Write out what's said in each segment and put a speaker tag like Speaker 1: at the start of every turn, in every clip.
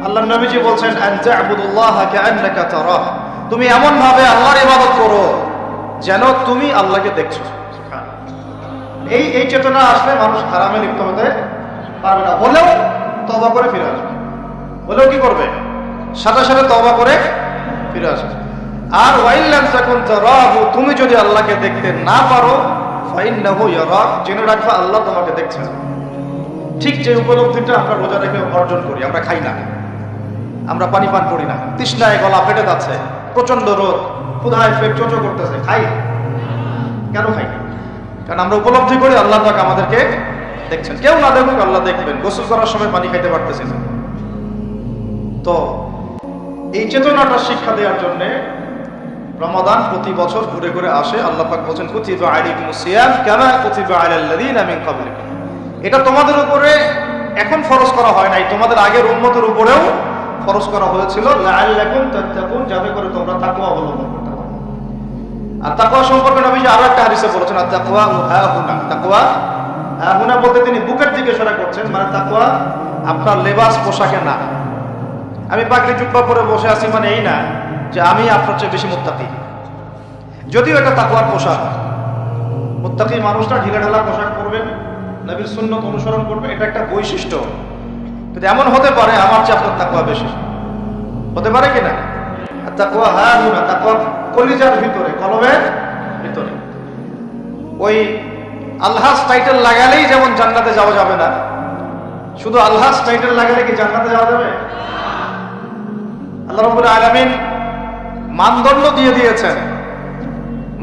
Speaker 1: আল্লাহর নবীজি বলছেন আন তা'বুদুল্লাহা কাআন্নাকা তারাহ, তুমি এমন ভাবে আল্লাহর ইবাদত করো যেন তুমি আল্লাহকে দেখছো। এই চেতনা আসলে মানুষ হারামে লিপ্ত হতে পারবে না, হলেও তওবা করে ফিরে আসবে। হলেও কি করবে? সাথে সাথে তওবা করে ফিরে আসবে। আর ওয়াইল লাম তাকুন তারাহু, তুমি যদি আল্লাহকে দেখতে না পারো ফাইন্নাহু ইয়ারাক, জেনে রাখবা আল্লাহ তোমাকে দেখছেন। ঠিক যে উপলব্ধিটা আমরা রোজা রেখে অর্জন করি, আমরা খাই না, আমরা পানি পান করি না, তৃষ্ণায় গলা ফেটে যাচ্ছে, প্রচন্ড রোদ, ক্ষুধায় পেট চোচো করতেছে, খাই কেন? খাই কারণ আমরা উপলব্ধি করি আল্লাহ পাক আমাদেরকে দেখছেন। কেউ না দেখুক আল্লাহ দেখবেন। গোসল করার সময় পানি খাইতে পারতেছি না। তো এই চেতনাটা শিক্ষা দেওয়ার জন্য রমাদান প্রতি বছর ঘুরে ঘুরে আসে। আল্লাহ পাক বলেন কুতিবা আলাইকুমুস সিয়াম কামা কুতিবা আলাল লাযিনা মিন ক্বাবলিকুম, এটা তোমাদের উপরে এখন ফরজ করা হয় নাই, তোমাদের আগের উম্মতের উপরেও ফরজ করা হয়েছিল লাআল্লাকুম তাত্তাকুন, যাতে করে তোমরা তাকওয়া অবলম্বন করতে পারো। আর তাকওয়া সম্পর্কে নবীজি আরো একটা হাদিসে বলেছেন আর তাকওয়া হাহুনা, তাকওয়া হাহুনা বলতে তিনি বুকের দিকে ইশারা করছেন, মানে তাকওয়া আপনার লেবাস পোশাকে না। আমি পাগড়ি জুব্বা পরে বসে আছি মানে এই না যে আমি আপনার চেয়ে বেশি মুত্তাকি, যদিও এটা তাকওয়ার পোশাক। মুত্তাকি মানুষটা ঢিলাঢালা পোশাক পরবেন, নবীর সুন্নত অনুসরণ করবে, এটা একটা বৈশিষ্ট্য। কিন্তু এমন হতে পারে আমার চেয়ে আপনার তাকওয়া বেশি, হতে পারে কিনা? তাকওয়া হাহুনা, তাকওয়া কলিজার ভিতরে, কলবের ভিতরে। ওই আল্লাহস টাইটেল লাগালেই যেমন জান্নাতে যাওয়া যাবে না, শুধু আল্লাহস টাইটেল লাগালে কি জান্নাতে যাওয়া যাবে? আল্লাহ রাব্বুল আলামিন মানদণ্ড দিয়ে দিয়েছেন।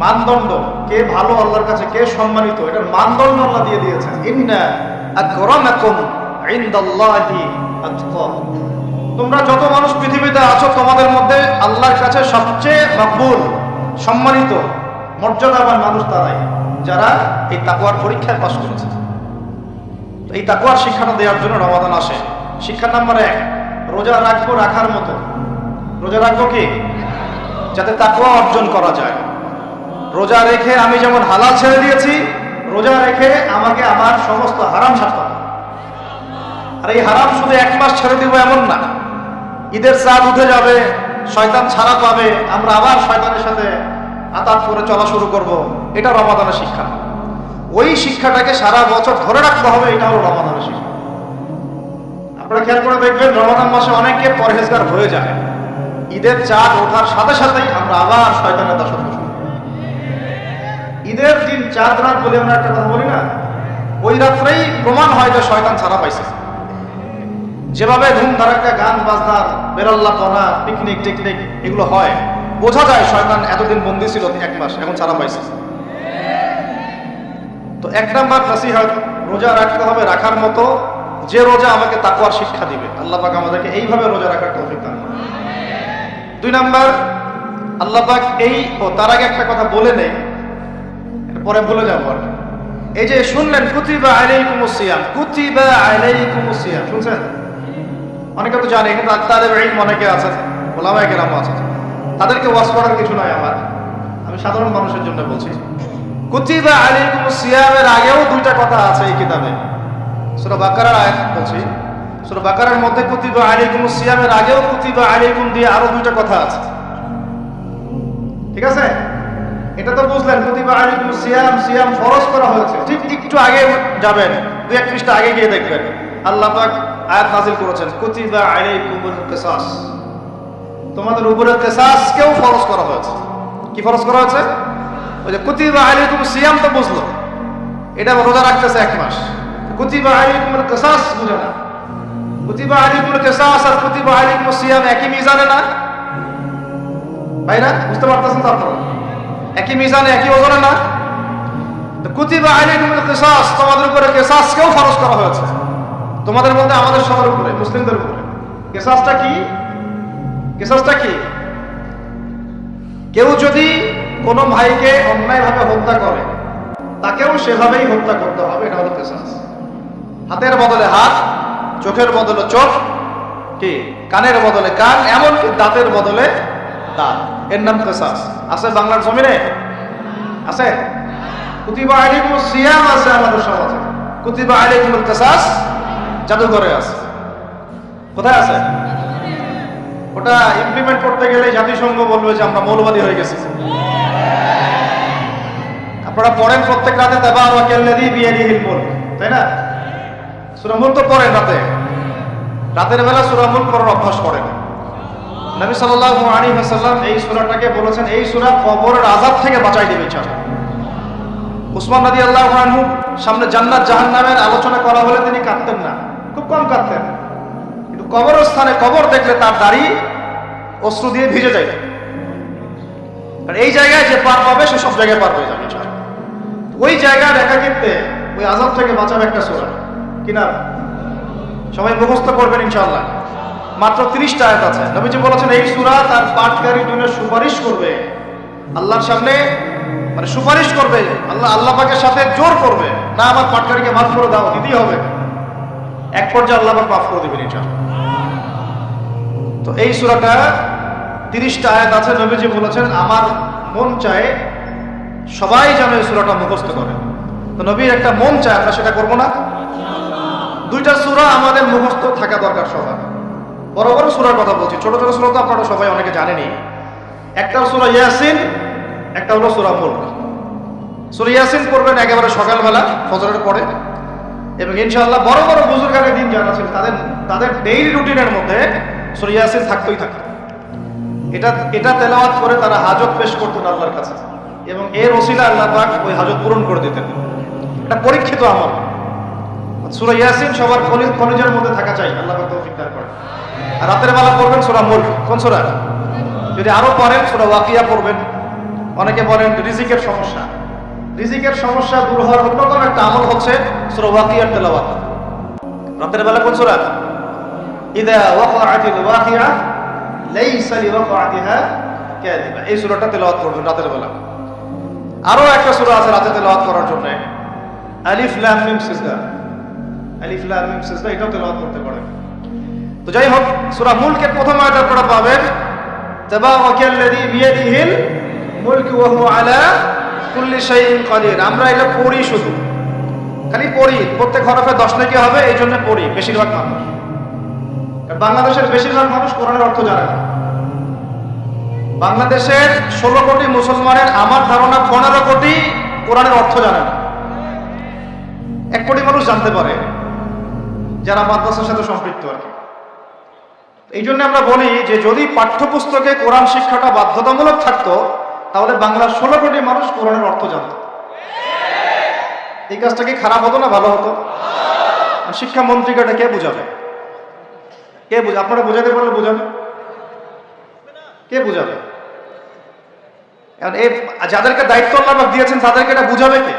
Speaker 1: মানদণ্ড, কে ভালো আল্লাহর কাছে, কে সম্মানিত, এটার মানদণ্ড আল্লাহ দিয়ে দিয়েছেন। ইন্না আকরামাকুম ইনদাল্লাহি আতকাকুম, তোমরা যত মানুষ পৃথিবীতে আছো তোমাদের মধ্যে আল্লাহর কাছে সবচেয়ে মকবুল, সম্মানিত, মর্যাদাবান মানুষ তারাই যারা এই তাকওয়ার পরীক্ষায় পাস করেছে। এই তাকওয়ার শিক্ষাটা দেওয়ার জন্য রমাদান আসে। শিক্ষা নাম্বার 1, রোজা রাখবো রাখার মতো। রোজা রাখবো কি? যাতে তাকওয়া অর্জন করা যায়। রোজা রেখে আমি যেমন হালাল ছেড়ে দিয়েছি, রোজা রেখে আমাকে আমার সমস্ত হারাম ছাড়তে হবে। আর এই হারাম শুধু 1 মাস ছেড়ে দিব এমন না, ঈদের চাঁদ উঠে যাবে, শয়তান ছাড়া পাবে, আমরা আবার শয়তানের সাথে আতাত করে চলা শুরু করব, এটা রমাদানের শিক্ষা। ওই শিক্ষাটাকে সারা বছর ধরে রাখতে হবে, এটা হলো রমাদানের শিক্ষা। আপনারা খেয়াল করে দেখবেন রমাদান মাসে অনেকে পরহেজগার হয়ে যায়, ঈদের চাঁদ ওঠার সাথে সাথেই আমরা আবার শয়তানের দাসত্ব শুরু। ঈদের দিন চাঁদ রাত বলে আমরা একটা কথা বলি না, ওই রাত্রেই প্রমাণ হয় যে শয়তান ছাড়া পাইছে। যেভাবে ধুমধারাক্কা গান বাজনা, বেরাল্লাপনা, পিকনিক টিকনিক এগুলো হয়, বোঝা যায় শয়তান এতদিন বন্দী ছিল 1 মাস, এখন ছাড়া পাইছে। তো 1 নাম্বার নসিহত, রোজা রাখতে হবে রাখার মতো, যে রোজা আমাকে তাকওয়ার শিক্ষা দিবে। আল্লাহ পাক আমাদেরকে এইভাবে রোজা রাখার তৌফিক দান করুন। 2 নাম্বার, আল্লাহ পাক তার আগে একটা কথা বলে নেই, পরে ভুলে যাবো আর। এই যে শুনলেন কুতিবা আলাইকুমুস সিয়াম, কুতিবা আলাইকুমুস সিয়াম, শুনছেন? অনেকে তো জানে, এখানে তাদের ইলম অনেকে আছে, ওলামায়ে কেরাম আছে, তাদেরকে ওয়াজ করার কিছু নয় আমার, আমি সাধারণ মানুষের জন্য বলছি। কুতিবা আলাইকুমুস সিয়ামের আগেও 2টা কথা আছে এই কিতাবে। সূরা বাকারার আয়াত বলছি, সূরা বাকারার মধ্যে কুতিবা আলাইকুমুস সিয়ামের আগেও কুতিবা আলাইকুম দিয়ে আরো 2টা কথা আছে, ঠিক আছে? এটা তো বুঝলেন কুতিবা আলাইকুমুস সিয়াম, সিয়াম ফরজ করা হয়েছে। ঠিক একটু আগে যাবেন, 2-1 পৃষ্ঠা আগে গিয়ে দেখবেন আল্লাহ পাক আয়াত নাযিল করেছেন কুতিবা আলাইকুমুল কিসাস, তোমাদের উপরে কিসাসকেও ফরজ করা হয়েছে। কি ফরজ করা হয়েছে? ওই যে কুতিবা আলাইকুমুস সিয়াম তো বুঝলো, এটা রোজা রাখতেছে 1 মাস। কুতিবা আলাইকুমুল কিসাস বুঝে না। কুতিবা আলাইকুমুল কিসাস আর কুতিবা আলাইকুমুস সিয়াম একই মিজানে না ভাইরা? বুঝতে পারতেছেন তো আপনারা? একই মিজানে, একই ওজনে না। তো কুতিবা আলাইকুমুল কিসাস, তোমাদের উপরে কিসাসকেও ফরজ করা হয়েছে। তোমাদের মধ্যে আমাদের সবার উপরে, মুসলিমদের উপরে। কিসাসটা কি? কিসাসটা কি? কেউ যদি কোনো ভাইকে অন্যায়ভাবে হত্যা করে, তাকেও সেভাবেই হত্যা করতে হবে, এটা হলো কিসাস। হাতের বদলে হাত, চোখের বদলে চোখ, কি কানের বদলে কান, এমনকি দাঁতের বদলে দাঁত, এর নাম কিসাস। আছে বাংলার জমিনে? আছে? কুতিবা আলাইকুমুস সিয়াম আছে আমাদের সমাজে, কুতিবা আলাইকুমুল কিসাস জাদুঘরে আছে। কোথায় আছে? ওটা ইমপ্লিমেন্ট করতে গেলে জাতিসংঘ বলবে যে আমরা মৌলবাদী হয়ে গেছি। আপনারা পড়েন প্রত্যেক রাতে তাবারাকাল্লাযী বিয়াদিহিল মুলক, তাই না? সূরা মুলক তো পড়েন রাতে, রাতের বেলা সূরা মুলক পড়ার অভ্যাস করেন। নবী সাল্লাল্লাহু আলাইহি ওয়াসাল্লাম এই সূরাটাকে বলেছেন এই সূরা কবরের আযাব থেকে বাঁচাই দেবে ইনশাআল্লাহ। উসমান রাদিয়াল্লাহু আনহু সামনে জান্নাত জাহান্নামের আলোচনা করা হলে তিনি কাঁদতেন না, খুব কম কাঁদতেন, কিন্তু কবরের স্থানে কবর দেখলে তার দাড়ি অশ্রু দিয়ে ভিজে যায়। আর এই জায়গায় যে পার পাবে সে সব জায়গায় পার হয়ে যাবে ইনশাআল্লাহ। ওই জায়গার একাকিত্বে ওই আযাব থেকে বাঁচাবে একটা সূরা, কি না? সবাই মুখস্থ করবেন ইনশাআল্লাহ। মাত্র 30টা আয়াত আছে। নবীজি বলেছেন এই সূরা তার পাঠকারীর জন্য সুপারিশ করবে আল্লাহর সামনে, মানে সুপারিশ করবে আল্লাহ পাকের সাথে জোর করবে, না আমার পাঠকারীকে মাফ করে দাও, দিতেই হবে। এক পর্যায়ে আল্লাহ পাক মাফ করে দিবেন ইনশাআল্লাহ। তো এই সূরাটা 30টা আয়াত আছে। নবীজি বলেছেন আমার মন চায় সবাই যেন এই সূরাটা মুখস্থ করে। তো নবীর একটা মন চায়, আমরা সেটা করবো না? দুইটা সূরা আমাদের মুখস্থ থাকা দরকার সবার। বড় বড় সূরার কথা বলছি, ছোট ছোট সূরা তো আপনারা সবাই অনেকে জানেনই। একটা সূরা ইয়াসিন, একটা হলো সূরা মুলক। সূরা ইয়াসিন পড়বেন একেবারে সকালবেলা ফজরের পরে, এবং ইনশাআল্লাহ বড় বড় বুজুর্গানের দিন যারা ছিল তাদের ডেইলি রুটিনের মধ্যে সূরা ইয়াসিন থাকতেই থাকতো। এটা তেলাওয়াত করে তারা হাজত পেশ করতেন আল্লাহর কাছে, এবং এর ওসিলা আল্লাহ পাক ওই হাজত পূরণ করে দিতেন। এটা পরীক্ষিত আমল। সূরা ইয়াসিন সবার কলিজার মধ্যে থাকা চাই, আল্লাহ পাক তৌফিক দান করেন। আর রাতের বেলা পড়বেন সূরা মুলক। কোন সূরা? যদি আরো পড়েন সূরা ওয়াকিয়া পড়বেন। অনেকে বলেন রিজিকের সমস্যা, রিজিকের সমস্যা দূর হওয়ার অন্যতম একটা আমল হচ্ছে সূরা ওয়াকিয়ার তেলাওয়াত। রাতের বেলা কোন সূরা? ইযা ওয়াকাআতিল ওয়াকিয়া লাইসা লিওয়াকাআতিহা কাযিবা, এই সূরাটা তেলাওয়াত করবেন রাতের বেলা। আরো একটা সূরা আছে রাতে তেলাওয়াত করার জন্য, আলিফ লাম মিম সিজদা। আলিফ লাম মিম সিজদা এটাও তেলাওয়াত করতে পারেন। তো যাই হোক, সূরা মুলকের প্রথম আয়াত আপনারা পাবেন তাবারাকাল্লাযী বিয়াদিহিল মুলকু ওয়া হুয়া আলা কুল্লি শাইইন কাদির। আমরা এটা পড়ি, শুধু খালি পড়ি, প্রত্যেক হরফে 10 নেকি হবে, এই জন্য পড়ি বেশিরভাগ মানুষ। বাংলাদেশের বেশিরভাগ মানুষ কোরআনের অর্থ জানে না। বাংলাদেশের 16 কোটি মুসলমানের আমার ধারণা 15 কোটি কোরআনের অর্থ জানে না। 1 কোটি মানুষ জানতে পারে যারা মাদ্রাসার সাথে সম্পৃক্ত আর কি। এই জন্য আমরা বলি যে যদি পাঠ্যপুস্তকে কোরআন শিক্ষাটা বাধ্যতামূলক থাকতো তাহলে বাংলার 16 কোটি মানুষ কোরআনের অর্থ জানত। এই কাজটা কি খারাপ হতো না ভালো হতো? শিক্ষামন্ত্রীকে এটা কে বুঝাবে? কে বুঝে? আপনারা বুঝাতে পারলে বুঝাবে, কে বুঝাবে? এই যাদেরকে দায়িত্ব আল্লাহ দিয়েছেন তাদেরকে এটা বুঝাবে কে?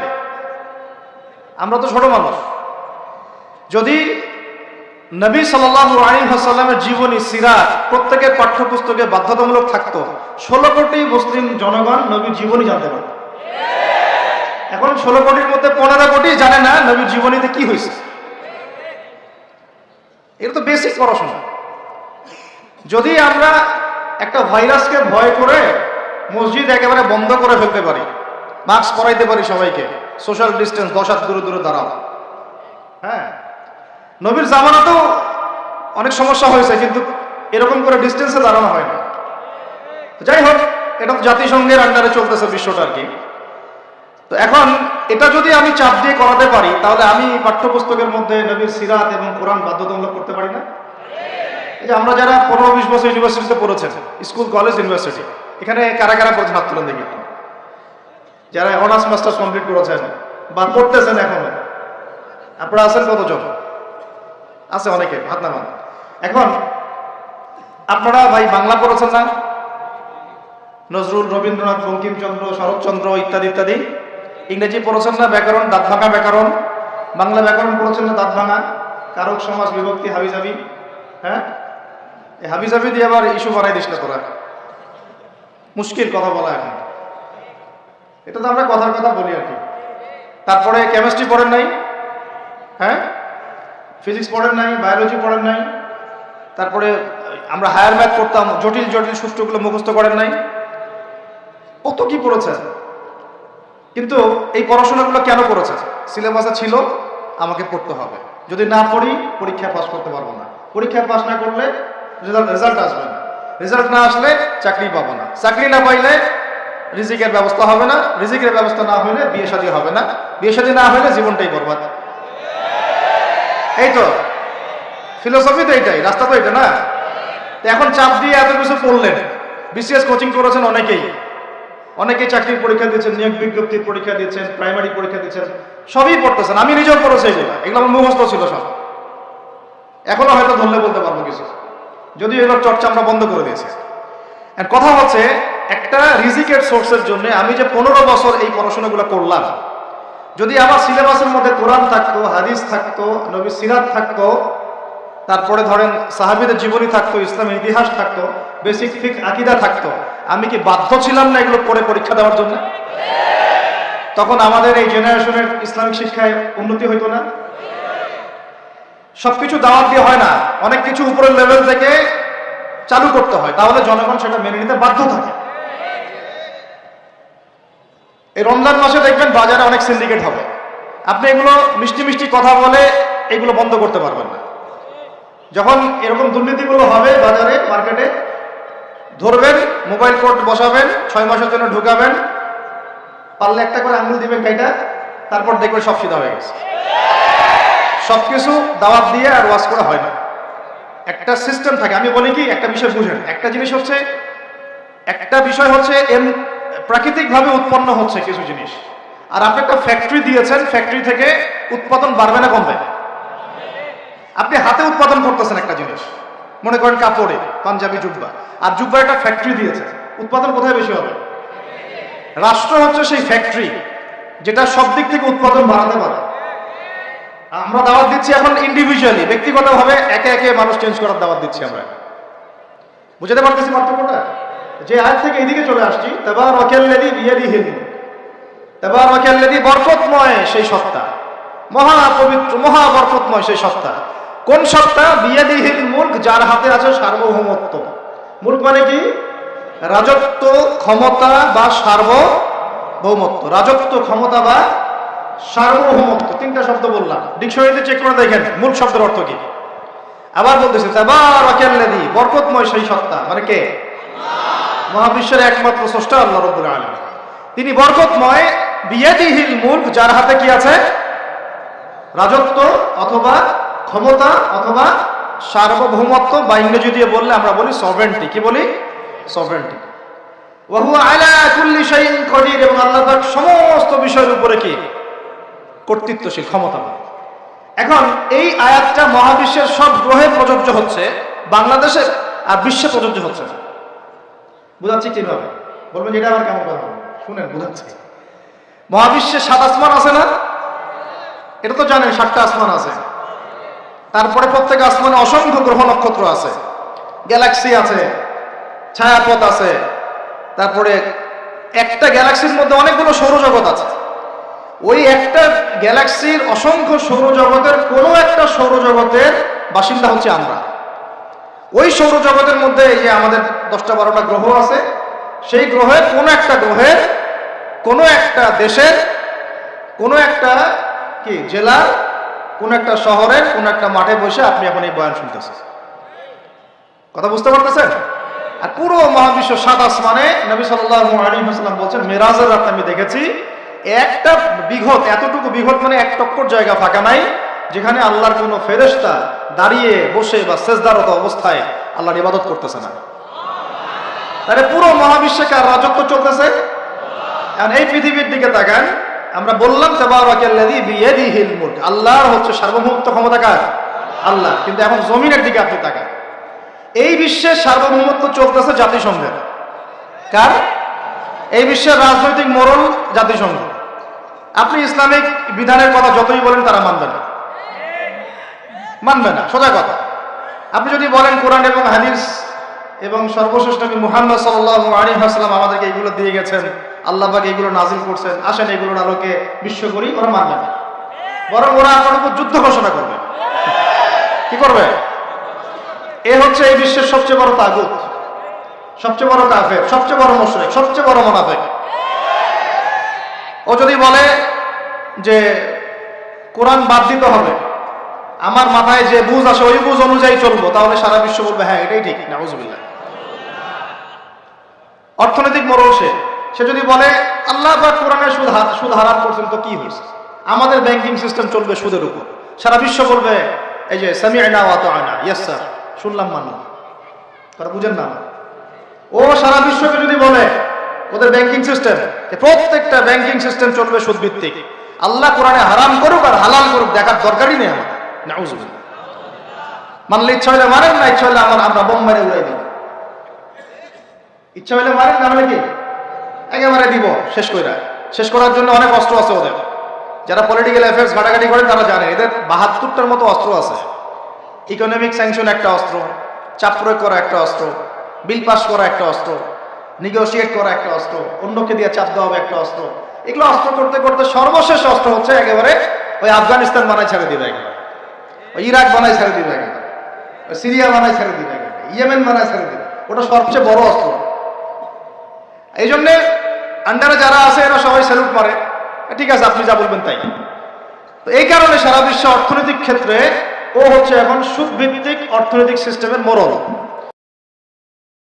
Speaker 1: আমরা তো ছোট মানুষ। যদি নবী সাল্লাল্লাহু আলাইহি ওয়াসাল্লামের জীবনী সিরাত প্রত্যেকের পাঠ্যপুস্তকে বাধ্যতামূলক থাকতো, 16 কোটি মুসলিম জনগণ নবীর জীবনী জানতে পারত। এখন 16 কোটির মধ্যে 15 কোটি জানে না নবীর জীবনীতে কি হয়েছে। এটা তো বেসিক পড়াশোনা। যদি আমরা একটা ভাইরাসকে ভয় করে মসজিদ একেবারে বন্ধ করে ফেলতে পারি, মাস্ক পরাইতে পারি সবাইকে, সোশ্যাল ডিস্টেন্স 10 হাত দূরে দূরে দাঁড়াও, হ্যাঁ, নবীর জামানাতেও অনেক সমস্যা হয়েছে, কিন্তু এরকম করে ডিস্টেন্সে দাঁড়ানো হয় না। যাই হোক, এটা তো জাতিসংঘের আন্ডারে চলতেছে বিশ্বটা আর কি। তো এখন এটা যদি আমি চাপ দিয়ে করাতে পারি, তাহলে আমি পাঠ্যপুস্তকের মধ্যে নবীর সিরাত এবং কোরআন বাধ্যতামূলক করতে পারি না? এই যে আমরা যারা 15-20 বছর ইউনিভার্সিটিতে পড়েছেন, স্কুল কলেজ ইউনিভার্সিটি, এখানে কারা কারা পড়েছেন হাত তুলেন দেখি। যারা অনার্স মাস্টার্স কমপ্লিট করেছেন বা পড়তেছেন এখনো, আপনারা আছেন কতজন? আছে অনেকে, হাত নামান। এখন আপনারা ভাই বাংলা পড়েছেন না? নজরুল, রবীন্দ্রনাথ, বঙ্কিমচন্দ্র, শরৎচন্দ্র ইত্যাদি ইত্যাদি। ইংরেজি পড়েছেন না? ব্যাকরণ, দাঁত ভাঙা ব্যাকরণ। বাংলা ব্যাকরণ পড়েছেন না? দাঁত ভাঙা, কারক, সমাস, বিভক্তি, হাবিজাবি। হ্যাঁ, এই হাবিজাবি দিয়ে আবার ইস্যু বানাই দিস না তোরা, মুশকিল কথা বলা এখন। এটা তো আমরা কথার কথা বলি আর কি। তারপরে কেমিস্ট্রি পড়েন নাই? হ্যাঁ, ফিজিক্স পড়েন নাই? বায়োলজি পড়েন নাই? তারপরে আমরা হায়ার ম্যাথ পড়তাম, জটিল জটিল সূত্রগুলো মুখস্থ করেন নাই? কত কি পড়েছেন। কিন্তু এই পড়াশোনাগুলো কেন করেছেন? সিলেবাসে ছিল আমাকে পড়তে হবে, যদি না পড়ি পরীক্ষায় পাস করতে পারবো না, পরীক্ষায় পাস না করলে রেজাল্ট আসবে না। রেজাল্ট না আসলে চাকরি পাবো না, চাকরি না পাইলে রিজিকের ব্যবস্থা হবে না, রিজিকের ব্যবস্থা না হইলে বিয়ে শাদী হবে না, বিয়ে শাদী না হইলে জীবনটাই বরবাদ। এই তো ফিলোসফি, তো এইটাই, রাস্তা তো এটা না। এখন চাপ দিয়ে এত কিছু পড়লেন, বিসিএস কোচিং করেছেন অনেকেই চাকরির পরীক্ষা দিয়েছেন, নিয়োগ বিজ্ঞপ্তির পরীক্ষা দিয়েছেন, প্রাইমারি পরীক্ষা দিয়েছেন, সবই পড়তেছেন। আমি নিজেও পড়েছি এগুলো আমার মুখস্থ ছিল সব, এখনো হয়তো ধরলে বলতে পারবো কিছু, যদিও এগুলোর চর্চা আমরা বন্ধ করে দিয়েছি। কথা হচ্ছে একটা রিজিকের সোর্সের জন্য আমি যে 15 বছর এই পড়াশোনাগুলো করলাম, যদি আমার সিলেবাসের মধ্যে কোরআন থাকতো, হাদিস থাকতো, নবীর সিরাত থাকতো, তারপরে ধরেন সাহাবীদের জীবনী থাকতো, ইসলামের ইতিহাস থাকতো, বেসিক ফিকহ আকীদা থাকতো, আমি কি বাধ্য ছিলাম না এগুলো পড়ে পরীক্ষা দেওয়ার জন্য? তখন আমাদের এই জেনারেশনের ইসলামিক শিক্ষায় উন্নতি হইতো না? সবকিছু দাওয়াত দিয়ে হয় না, অনেক কিছু উপরের লেভেল থেকে চালু করতে হয়, তাহলে জনগণ সেটা মেনে নিতে বাধ্য থাকে। এই রমজান মাসে দেখবেন বাজারে অনেক সিন্ডিকেট হবে, আপনি এগুলো মিষ্টি মিষ্টি কথা বলে এগুলো বন্ধ করতে পারবেন না। যখন এরকম দুর্নীতিগুলো হবে বাজারে, মার্কেটে, ধরবেন, মোবাইল কোর্ট বসাবেন, 6 মাসের জন্য ঢুকাবেন, পারলে একটা করে আঙুল দিবেন কাইটা, তারপর দেখবেন সব সিধা হয়ে গেছে। সবকিছু দাওয়াত দিয়ে আর ওয়াজ করা হয় না, একটা সিস্টেম থাকে। আমি বলি কি, একটা বিষয় বুঝেন, একটা বিষয় হচ্ছে প্রাকৃতিকভাবে উৎপন্ন হচ্ছে কিছু জিনিস, আর আপনি একটা ফ্যাক্টরি দিয়েছেন, ফ্যাক্টরি থেকে উৎপাদন বাড়বে না কমবে? আপনি হাতে উৎপাদন করতেছেন একটা জিনিস, মনে করেন কাপড়ে পাঞ্জাবি জুব্বা, আর জুব্বার একটা ফ্যাক্টরি দিয়েছে, উৎপাদন কোথায় বেশি হবে? রাষ্ট্র হচ্ছে সেই ফ্যাক্টরি যেটা সব দিক থেকে উৎপাদন বাড়াতে পারে। আমরা দাওয়াত দিচ্ছি এখন ইন্ডিভিজুয়ালি, ব্যক্তিগতভাবে একে একে মানুষ চেঞ্জ করার দাওয়াত দিচ্ছি আমরা। বুঝতে পারতেছি পার্থক্যটা? যে আয়াত থেকে এদিকে চলে আসছি, তাবারাকাল্লাযী বিয়াদিহিল মুলক, তাবারাকাল্লাযী বরকতময় সেই সত্তা, মহা পবিত্র মহা বরকতময় সেই সত্তা। কোন সত্তা? বিয়াদিহিল মুলক, যার হাতে আছে সার্বভৌমত্ব। মুলক মানে কি? রাজত্ব, ক্ষমতা বা সার্বভৌমত্ব। রাজত্ব, ক্ষমতা বা সার্বভৌমত্ব, তিনটা শব্দ বললাম, ডিকশনারিতে চেক করে দেখেন মূল শব্দের অর্থ কি। আবার বলতেছে তাবারাকাল্লাযী, বরকতময় সেই সত্তা, মানে কে? মহাবিশ্বের একমাত্র স্রষ্টা আল্লাহ রাব্বুল আলামিন, তিনি বরকতময়। বিয়াদিহিল মুলক, যার হাতে কি আছে? রাজত্ব অথবা ক্ষমতা অথবা সার্বভৌমত্ব, বা ইংরেজি দিয়ে বললে আমরা বলি সভরেন্টি। কি বলি? সভরেন্টি। ওয়া হুয়া আলা কুল্লি শাইইন কাদির, এবং আল্লাহ পাক সমস্ত বিষয়ের উপরে কি? কর্তৃত্বশীল, ক্ষমতাবান। এখন এই আয়াতটা মহাবিশ্বের সব গ্রহে প্রযোজ্য হচ্ছে, বাংলাদেশে আর বিশ্বে প্রযোজ্য হচ্ছে না। বুঝাচ্ছি কিভাবে? বলবেন এটা আবার কেমন কথা? শুনেন, বুঝাচ্ছি। মহাবিশ্বে 7 আসমান আছে না? এটা তো জানেন, 7টা আসমান আছে। তারপরে প্রত্যেক আসমানে অসংখ্য গ্রহ নক্ষত্র আছে, গ্যালাক্সি আছে, ছায়াপথ আছে, তারপরে একটা গ্যালাক্সির মধ্যে অনেকগুলো সৌরজগৎ আছে। ওই একটা গ্যালাক্সির অসংখ্য সৌরজগতের কোনো একটা সৌরজগতের বাসিন্দা হচ্ছে আমরা। ওই সৌরজগতের মধ্যে এই যে আমাদের 10টা 12টা গ্রহ আছে, সেই গ্রহের কোনো একটা গ্রহের, কোনো একটা দেশের, কোনো একটা কি জেলার, কোনো একটা শহরের, কোনো একটা মাঠে বসে আপনি এখন এই বয়ান শুনতেছেন। কথা বুঝতে পারতেছেন? আর পুরো মহাবিশ্ব 7 আসমানে নবী সাল্লাল্লাহু আলাইহি ওয়াসাল্লাম বলছেন, মেরাজের রাতে আমি দেখেছি একটা বিঘত, এতটুকু বিঘত মানে 1 টক্কর জায়গা ফাঁকা নাই যেখানে আল্লাহর কোনো ফেরেশতা দাঁড়িয়ে বসে বা সেজদারত অবস্থায় আল্লাহর ইবাদত করতেছে না। তাহলে পুরো মহাবিশ্বে কার রাজত্ব চলতেছে? এখন এই পৃথিবীর দিকে তাকান, আমরা বললাম তাবারাকাল্লাযী বিয়াদিহিল মুলক, আল্লাহর হচ্ছে সার্বভৌমত্ব, ক্ষমতা কার? আল্লাহ। কিন্তু এখন জমিনের দিকে আপনি তাকান, এই বিশ্বের সার্বভৌমত্ব চলতেছে জাতিসংঘের। কার? এই বিশ্বের রাজনৈতিক মোড়ল জাতিসংঘ। আপনি ইসলামিক বিধানের কথা যতই বলেন তারা মানবে না, সোজা কথা। আপনি যদি বলেন কোরআন এবং হাদিস এবং সর্বশ্রেষ্ঠ নবী মুহাম্মদ সাল্লাল্লাহু আলাইহি ওয়াসাল্লাম আমাদেরকে এগুলো দিয়ে গেছেন, আল্লাহ পাক এগুলো নাজিল করছেন, আসেন এগুলোর আলোকে বিশ্ব করি, ওরা মানবে না। বরং ওরা আপনার উপর যুদ্ধ ঘোষণা করবে। কি করবে? এ হচ্ছে এই বিশ্বের সবচেয়ে বড় তাগুত, সবচেয়ে বড় কাফের, সবচেয়ে বড় মুশরিক, সবচেয়ে বড় মুনাফিক। ও যদি বলে যে কোরআন বাদ দিতে হবে, আমার মাথায় যে বুঝ আসে ওই বুঝ অনুযায়ী চলবো, তাহলে সারা বিশ্ব বলবে হ্যাঁ এটাই ঠিক। নাউজুবিল্লাহ। অর্থনৈতিক মরল সে যদি বলে আল্লাহ পাক কোরআনে সুদ হারাম করছেন তো কি হয়েছে, আমাদের ব্যাংকিং সিস্টেম চলবে সুদের উপর, সারা বিশ্ব বলবে এই যে সামি'না ওয়া আতা'না, ইয়েস স্যার, শুনলাম মানলাম, কথা বুঝেন না? ও সারা বিশ্বকে যদি বলে ওদের ব্যাংকিং সিস্টেম, প্রত্যেকটা ব্যাংকিং সিস্টেম চলবে সুদ ভিত্তিক, আল্লাহ কোরআনে হারাম করুক আর হালাল করুক দেখার দরকারই নেই আমাদের, নাউযুবিল্লাহ। মানলে ইচ্ছা হলে মারেন, না ইচ্ছা হলে আমরা বোম মেরে উড়াই দিব, ইচ্ছা হলে মারেন, না হলে কি একেবারে দিব শেষ করার জন্য অনেক অস্ত্র আছে ওদের। যারা পলিটিক্যাল অ্যাফেয়ার্স ঘাটাঘাটি করেন তারা জানে এদের 72টার মতো অস্ত্র আছে। ইকোনমিক স্যাংশন একটা অস্ত্র, চাপ প্রয়োগ করা একটা অস্ত্র, বিল পাস করা একটা অস্ত্র, নেগোশিয়েট করা একটা অস্ত্র, অন্যকে দিয়ে চাপ দেওয়া হবে একটা অস্ত্র। এগুলো অস্ত্র করতে করতে সর্বশেষ অস্ত্র হচ্ছে একেবারে ওই আফগানিস্তান বানায় ছেড়ে দিবে, একেবারে ওই ইরাক বানায় ছেড়ে দিবে, একেবারে ওই সিরিয়া বানায় ছেড়ে দিবে, একেবারে ইয়েমেন বানায় ছেড়ে দিবে। ওটা সবচেয়ে বড় অস্ত্র। এই জন্যে আন্ডারে যারা আছে এরা সবাই স্যালুট মারে, ঠিক আছে আপনি যা বলবেন তাই। তো এই কারণে সারা বিশ্ব অর্থনৈতিক ক্ষেত্রে ও হচ্ছে এখন সুদ ভিত্তিক অর্থনৈতিক সিস্টেমের মোড়ল।